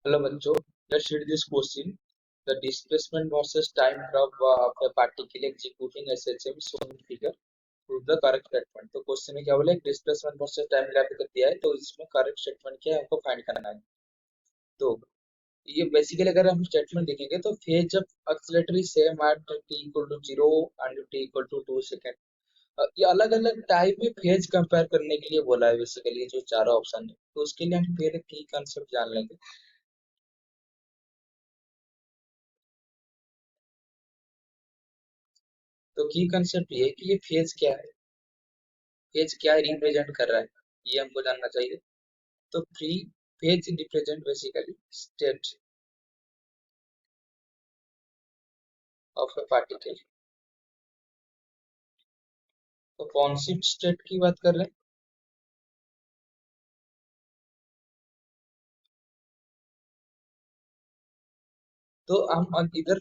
Hello बच्चों, let's read this question. The displacement versus time curve of a particle executing SHM shown in figure. Prove the correct statement. तो question में क्या बोला, displacement versus time graph कर दिया है, तो इसमें करेक्ट स्टेटमेंट क्या है हमको फाइंड करना है। तो ये बेसिकली अगर हम स्टेटमेंट देखेंगे तो phase of acceleratory same at t equal to 0 and t equal to 2 second. ये अलग अलग टाइप में फेज कंपेयर करने के लिए बोला है बेसिकली, जो चारों ऑप्शन है। तो उसके लिए हम पहले की कंसेप्ट जान लेंगे। तो की कंसेप्ट ये है कि ये फेज क्या है, फेज क्या रिप्रेजेंट कर रहा है, ये हमको जानना चाहिए। तो free phase represent basically state of A particle. तो कौन सी स्टेट की बात कर रहे हैं? तो हम अब इधर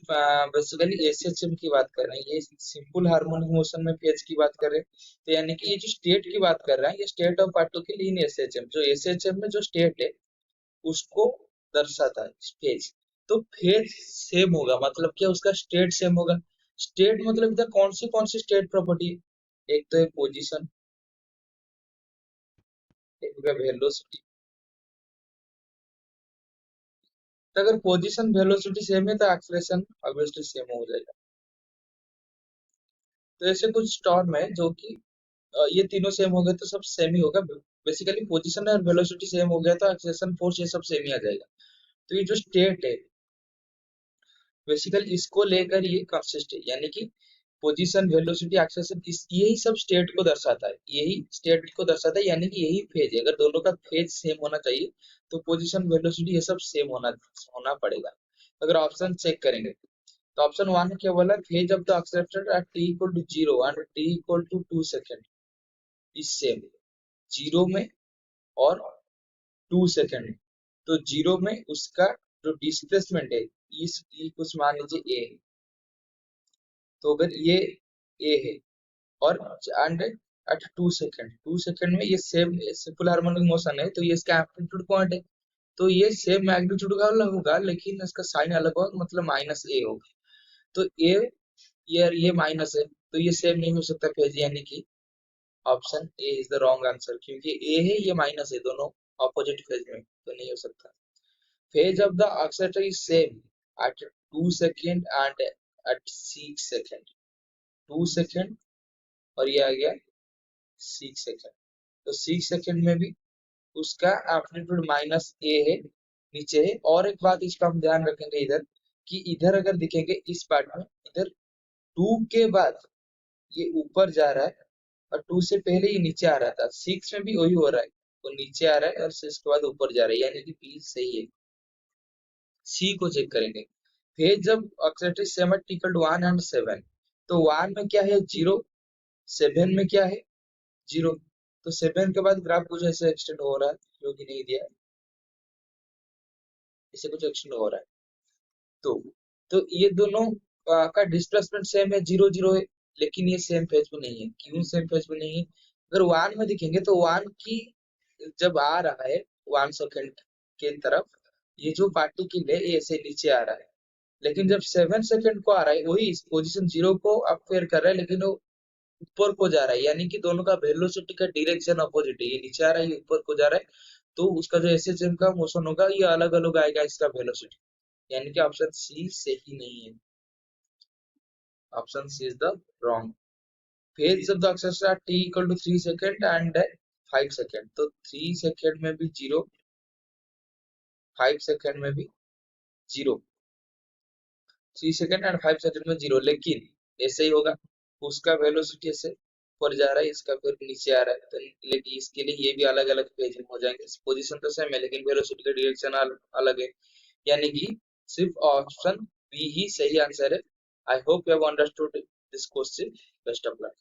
बेसिकली एसएचएम की बात कर रहे हैं, ये सिंपल हार्मोनिक मोशन में फेज की बात कर रहे हैं। तो यानी कि ये जो स्टेट की बात कर रहा है, ये state of particle in SHM, जो एसएचएम में जो स्टेट है उसको दर्शाता है फेज। तो फेज सेम होगा मतलब क्या, उसका स्टेट सेम होगा। स्टेट मतलब इधर कौन सी स्टेट प्रॉपर्टी है? एक तो है पोजीशन, एक है वेलोसिटी। तो अगर पोजीशन वेलोसिटी सेम है तो एक्सेलरेशन ऑब्वियसली सेम हो जाएगा। तो ऐसे कुछ टर्म है जो कि ये तीनों सेम हो गए तो सब सेम ही होगा। बेसिकली पोजीशन और वेलोसिटी सेम हो गया तो एक्सेलरेशन फोर्स ये सब सेम ही आ जाएगा। तो ये जो स्टेट है बेसिकली इसको लेकर ये कंसिस्ट है, यानी कि पोजीशन वेलोसिटी एक्सेलरेशन इस यही सब स्टेट को दर्शाता है, यही स्टेट को दर्शाता है, यानी कि यही फेज है। अगर दोनों का फेज सेम होना चाहिए तो पोजीशन वेलोसिटी ये सब सेम होना होना पड़ेगा। अगर ऑप्शन चेक करेंगे तो ऑप्शन वन में क्या बोला, phase of the accelerator at t equal to 0 and t equal to 2 second is same. Zero में और 2 सेकंड में। तो जीरो में उसका जो डिस्प्लेसमेंट है इस कुछ मान लीजिए ए है, तो अगर ये ए है और एंड एट 2 सेकंड में ये सेम सिंपल हार्मोनिक मोशन है, तो ये इसका एम्पलीट्यूड पॉइंट है। तो ये सेम मैग्नीट्यूड का होगा लेकिन इसका साइन अलग होगा, मतलब माइनस ए होगा। तो ए ये माइनस है तो ये सेम नहीं हो सकता फेज, यानी कि option A is the wrong answer, क्योंकि ए है ये माइनस है, दोनों ऑपोजिट फेज में, तो नहीं हो सकता। Phase of the accelerator is same at 2 second and at 6 second. 2 second और ये आ गया 6 सेकंड। तो 6 सेकंड में भी उसका एम्पलीट्यूड माइनस ए है, नीचे है। और एक बात इसका हम ध्यान रखेंगे इधर, कि इधर अगर दिखेंगे इस पार्ट में, इधर 2 के बाद ये ऊपर जा रहा है और 2 से पहले ये नीचे आ रहा था। 6 में भी वही हो रहा है, वो नीचे आ रहा है और 6 के बाद ऊपर जा रहा है, यानी कि बी सही है। सी को चेक करेंगे। फेज जब एक्सेलरेटरी सिमेट्रिकल टू 1 एंड 7, तो 1 में क्या है 0, 7 में क्या है 0। तो 7 के बाद ग्राफ कुछ ऐसे एक्सटेंड हो रहा है, जो कि नहीं दिया है, इसे कुछ एक्सटेंड हो रहा है। तो ये दोनों का डिस्प्लेसमेंट सेम है, 0 0 है, लेकिन ये सेम फेज पे नहीं है। क्यों सेम फेज पे नहीं है? अगर 1 में दिखेंगे तो 1 की जब आ रहा है 1 सेकंड के तरफ, ये जो पार्टिकल है ये ऐसे नीचे आ रहा है। लेकिन जब 7 सेकंड को आ रहा है, वही इस पोजीशन 0 को अपफेयर कर रहा है, लेकिन वो ऊपर को जा रहा है, यानी कि दोनों का वेलोसिटी का डायरेक्शन अपोजिट है। ये नीचे आ रहा है, ये ऊपर को जा रहा है। तो उसका जो एसएचएम का मोशन होगा ये अलग अलग आएगा इसका वेलोसिटी, यानी कि ऑप्शन सी सही नहीं है। Option C is the wrong. Phase of the accelerator t equal to 3 second and 5 second. तो 3 सेकंड में भी 0, 5 सेकंड में भी 0। 3 सेकंड एंड 5 सेकंड में 0, लेकिन ऐसे ही होगा, उसका वेलोसिटी ऐसे ऊपर जा रहा है, इसका फिर नीचे आ रहा है। तो लेकिन इसके लिए ये भी अलग अलग पेज में हो जाएंगे। पोजीशन तो सेम है लेकिन वेलोसिटी का डायरेक्शन अलग है, यानी कि सिर्फ ऑप्शन बी ही सही आंसर है। I hope you have understood this question. Best of luck.